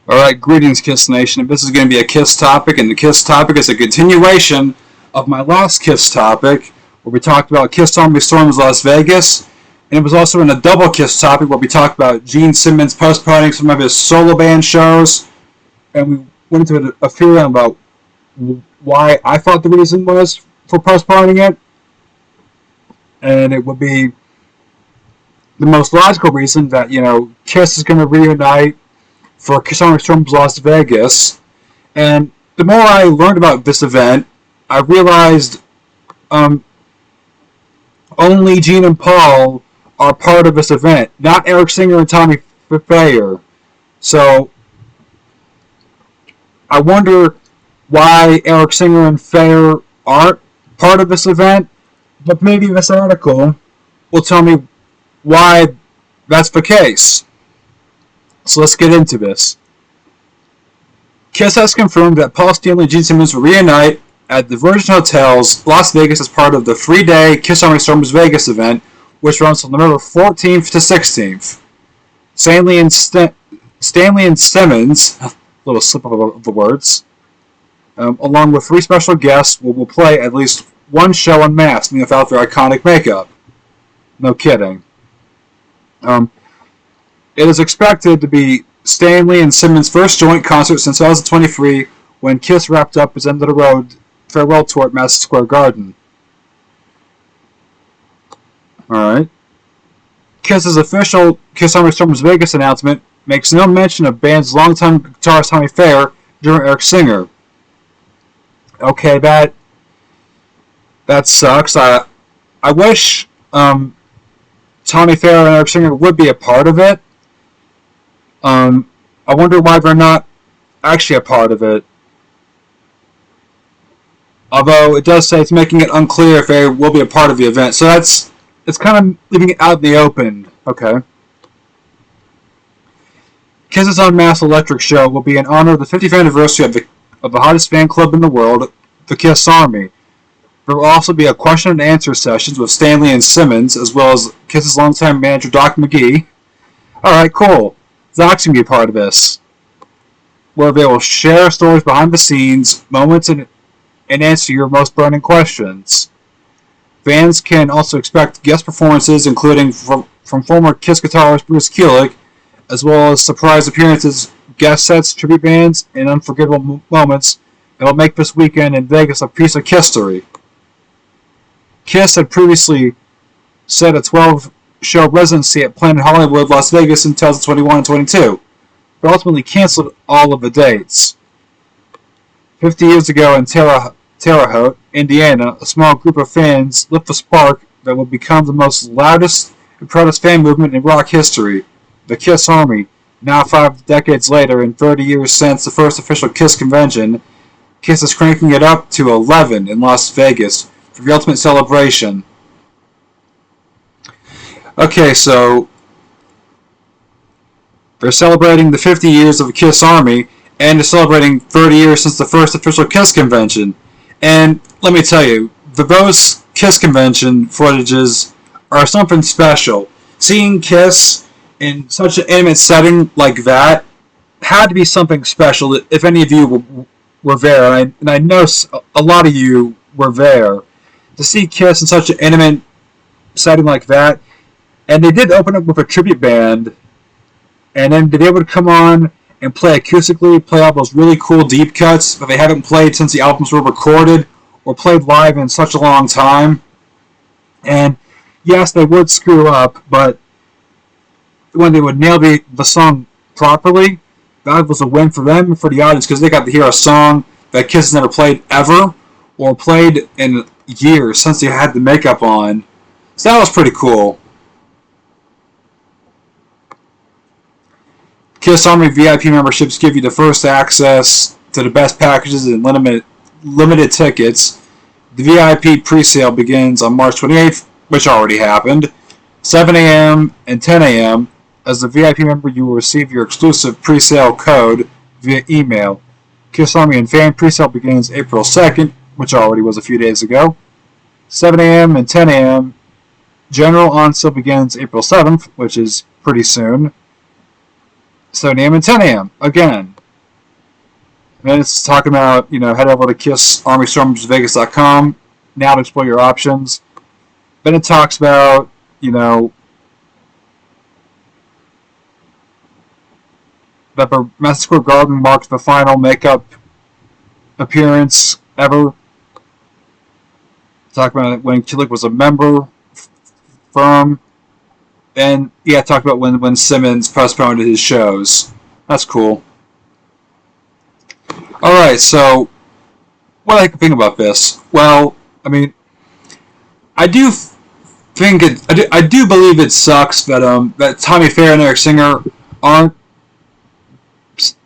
Alright, greetings Kiss Nation. This is going to be a Kiss topic, and the Kiss topic is a continuation of my last Kiss topic, where we talked about Kiss Army Storms Las Vegas, and it was also in a double Kiss topic where we talked about Gene Simmons postponing some of his solo band shows, and we went into a theory about why I thought the reason was for postponing it, and it would be the most logical reason that, Kiss is going to reunite for Kiss Army Storms Las Vegas, and the more I learned about this event, I realized only Gene and Paul are part of this event, not Eric Singer and Tommy Thayer. So I wonder why Eric Singer and Thayer aren't part of this event, but maybe this article will tell me why that's the case. So let's get into this. Kiss has confirmed that Paul Stanley and Gene Simmons will reunite at the Virgin Hotels, Las Vegas, as part of the 3-day Kiss Army Storms Vegas event, which runs from November 14th to 16th. Stanley and Simmons, a little slip of the words, along with 3 special guests, will play at least one show unmasked, without their iconic makeup. No kidding. It is expected to be Stanley and Simmons' first joint concert since 2023, when Kiss wrapped up his End of the Road farewell tour at Madison Square Garden. Alright. Kiss's official Kiss Army Storms Vegas announcement makes no mention of band's longtime guitarist Tommy Thayer during Eric Singer. Okay, that sucks. I wish Tommy Thayer and Eric Singer would be a part of it. I wonder why they're not actually a part of it. Although it does say it's making it unclear if they will be a part of the event. So it's kind of leaving it out in the open. Okay. Kiss's Unmasked Electric Show will be in honor of the 50th anniversary of the hottest fan club in the world, the Kiss Army. There will also be a question and answer sessions with Stanley and Simmons, as well as Kiss's longtime manager Doc McGhee. Alright, cool. Doc's going to be a part of this, where they will share stories behind the scenes, moments, and answer your most burning questions. Fans can also expect guest performances, including from former Kiss guitarist Bruce Kulick, as well as surprise appearances, guest sets, tribute bands, and unforgettable moments that will make this weekend in Vegas a piece of history. Kiss had previously set a 12-show residency at Planet Hollywood, Las Vegas in 2021 and 22, but ultimately canceled all of the dates. 50 years ago in Terre Haute, Indiana, a small group of fans lit the spark that would become the most loudest and proudest fan movement in rock history, the Kiss Army. Now 5 decades later and 30 years since the first official Kiss convention, Kiss is cranking it up to 11 in Las Vegas for the ultimate celebration. Okay, so they're celebrating the 50 years of the Kiss Army, and they're celebrating 30 years since the first official Kiss convention. And let me tell you, those Kiss convention footages are something special. Seeing Kiss in such an intimate setting like that had to be something special if any of you were there, and I know a lot of you were there. To see Kiss in such an intimate setting like that, and they did open up with a tribute band, and then they would come on and play acoustically, play all those really cool deep cuts that they haven't played since the albums were recorded or played live in such a long time. And yes, they would screw up, but when they would nail the song properly, that was a win for them and for the audience, because they got to hear a song that Kiss has never played ever, or played in years since they had the makeup on. So that was pretty cool. Kiss Army VIP memberships give you the first access to the best packages and limited tickets. The VIP pre-sale begins on March 28th, which already happened, 7 a.m. and 10 a.m. As a VIP member, you will receive your exclusive pre-sale code via email. Kiss Army and Fan pre-sale begins April 2nd, which already was a few days ago, 7 a.m. and 10 a.m. General on sale begins April 7th, which is pretty soon, 7 a.m. and 10 a.m. again. And it's talking about, head over to KissArmyStormsVegas.com now to explore your options. Then it talks about, that the Madison Square Garden marked the final makeup appearance ever. Talk about when Kulick was a member from, and talk about when Simmons postponed his shows. That's cool. All right, so what I can think about this? Well, I mean, I do think I do believe it sucks that Tommy Fair and Eric Singer aren't.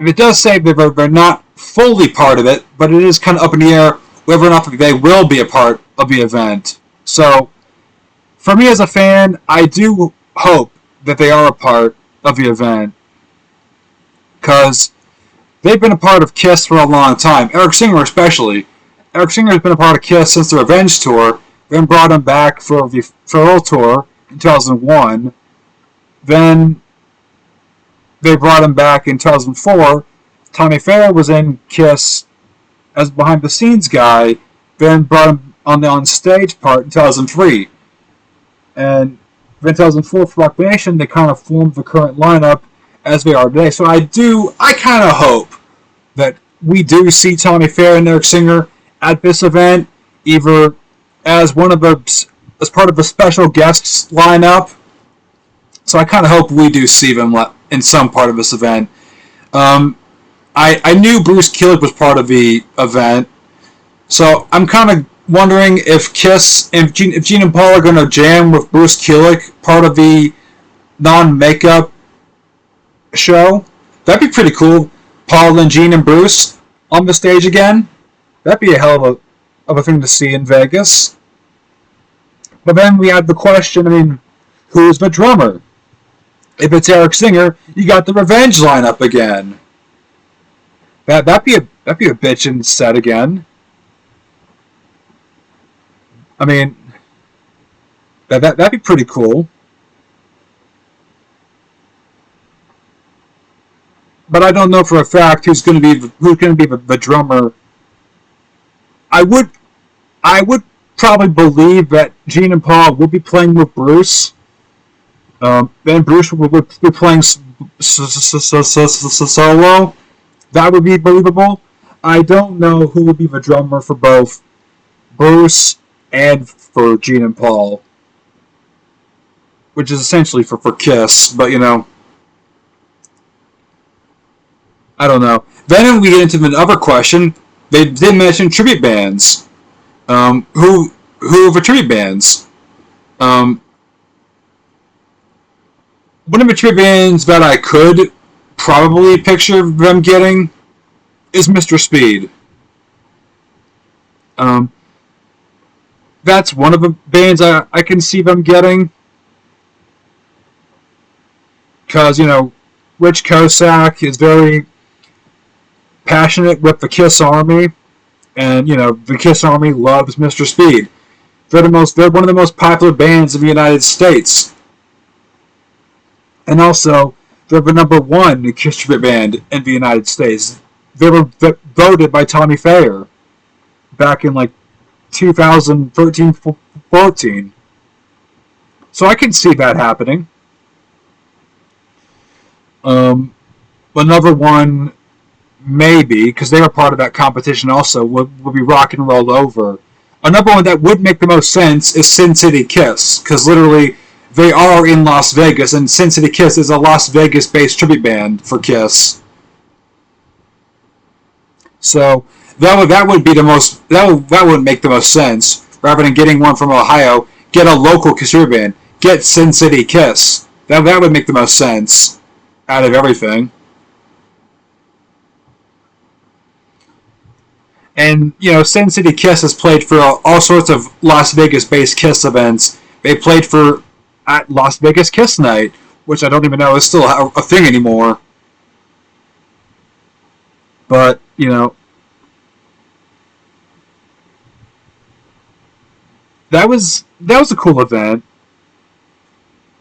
It does say they're not fully part of it, but it is kind of up in the air whether or not they will be a part of the event. So, for me as a fan, I do hope that they are a part of the event, because they've been a part of KISS for a long time. Eric Singer especially. Eric Singer has been a part of KISS since the Revenge Tour, then brought him back for the Farewell Tour in 2001. Then they brought him back in 2004. Tommy Fair was in KISS as behind-the-scenes guy, then brought him on the on-stage part in 2003. And in 2004 for Rock Nation, they kind of formed the current lineup as they are today. So I kind of hope that we do see Tommy Fair and Eric Singer at this event, either as part of the special guests lineup. So I kind of hope we do see them in some part of this event. I knew Bruce Kulick was part of the event, so I'm kind of wondering if Gene and Paul are going to jam with Bruce Kulick, part of the non-makeup show. That'd be pretty cool. Paul and Gene and Bruce on the stage again. That'd be a hell of a thing to see in Vegas. But then we had the question, who's the drummer? If it's Eric Singer, you got the Revenge lineup again. That'd be a bitchin' set again. That'd be pretty cool. But I don't know for a fact who's going to be the drummer. I would probably believe that Gene and Paul will be playing with Bruce. Then Bruce will be playing solo. That would be believable. I don't know who will be the drummer for both Bruce and for Gene and Paul, which is essentially for KISS, but I don't know. Then we get into another question. They did mention tribute bands. Who are the tribute bands? One of the tribute bands that I could probably picture them getting is Mr. Speed. That's one of the bands I can see them getting. Because, Rich Kosak is very passionate with the KISS Army, and, the KISS Army loves Mr. Speed. They're one of the most popular bands in the United States. And also, they're the number one KISS tribute band in the United States. They were voted by Tommy Fair back in 2013-14. So I can see that happening. Another one, maybe, because they were part of that competition also, would be Rock and Roll Over. Another one that would make the most sense is Sin City Kiss, because literally they are in Las Vegas, and Sin City Kiss is a Las Vegas-based tribute band for KISS. So that would be the most that would make the most sense. Rather than getting one from Ohio, get a local KISS tribute band. Get Sin City Kiss. That would make the most sense out of everything. And Sin City Kiss has played for all sorts of Las Vegas-based KISS events. They played at Las Vegas Kiss Night, which I don't even know is still a thing anymore. But, that was a cool event.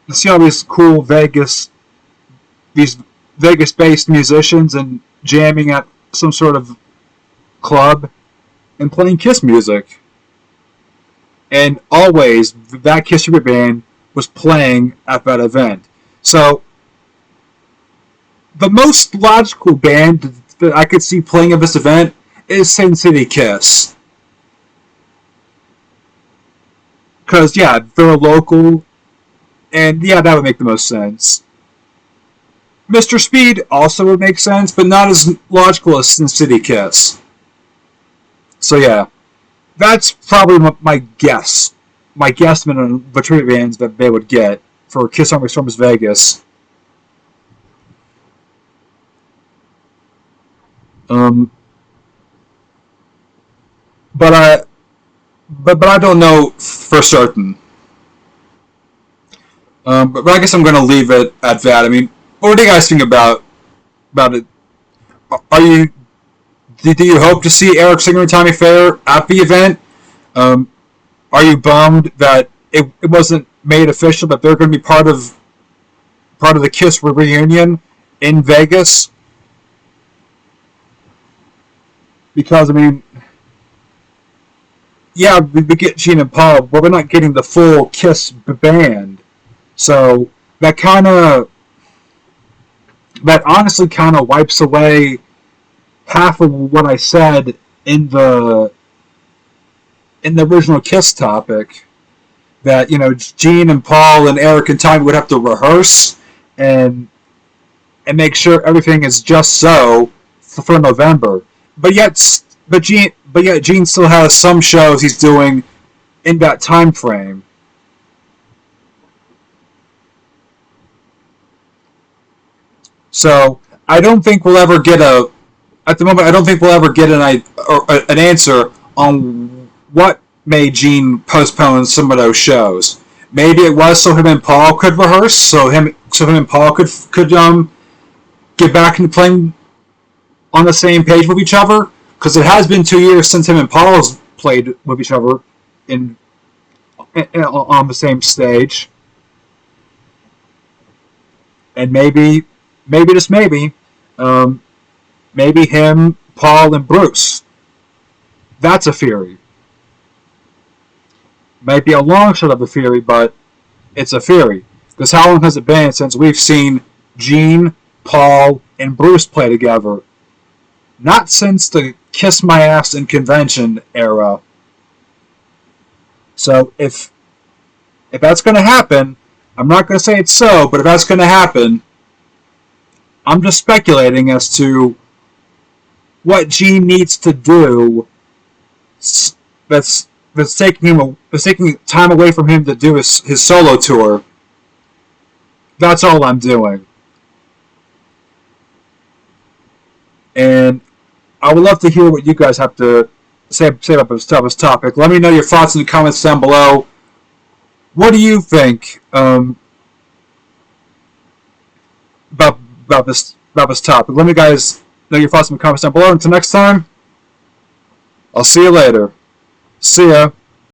To see all these cool Vegas-based musicians and jamming at some sort of club and playing Kiss music. And always, that Kiss tribute band was playing at that event. So, the most logical band that I could see playing at this event is Sin City Kiss. Because, yeah, they're local, and yeah, that would make the most sense. Mr. Speed also would make sense, but not as logical as Sin City Kiss. So yeah, that's probably my guess. My guesstimate on the tribute bands that they would get for Kiss Army Storms Vegas. Um, but I don't know for certain. But I guess I'm going to leave it at that. I mean, what do you guys think about it? Are you do you hope to see Eric Singer and Tommy Fair at the event? Um, are you bummed that it wasn't made official that they're going to be part of the Kiss reunion in Vegas? Because I mean, yeah, we get Gene and Paul, but we're not getting the full Kiss band. So that kind of that honestly kind of wipes away half of what I said in the original Kiss topic. That Gene and Paul and Eric and Tommy would have to rehearse and make sure everything is just so for November. But yet Gene still has some shows he's doing in that time frame. So I don't think we'll ever get at the moment. I don't think we'll ever get an answer on what made Gene postpone some of those shows. Maybe it was so him and Paul could rehearse, so him and Paul could get back into playing on the same page with each other. Because it has been 2 years since him and Paul's played with each other on the same stage, and maybe just um, maybe him, Paul, and Bruce. That's a theory. Might be a long shot of a theory, but it's a theory. Because how long has it been since we've seen Gene, Paul, and Bruce play together? Not since the Kiss My Ass in Convention era. So if that's going to happen, I'm not going to say it's so, but if that's going to happen, I'm just speculating as to what Gene needs to do that's taking time away from him to do his solo tour. That's all I'm doing. And I would love to hear what you guys have to say about this topic. Let me know your thoughts in the comments down below. What do you think about this topic? Let me guys know your thoughts in the comments down below. Until next time, I'll see you later. See ya.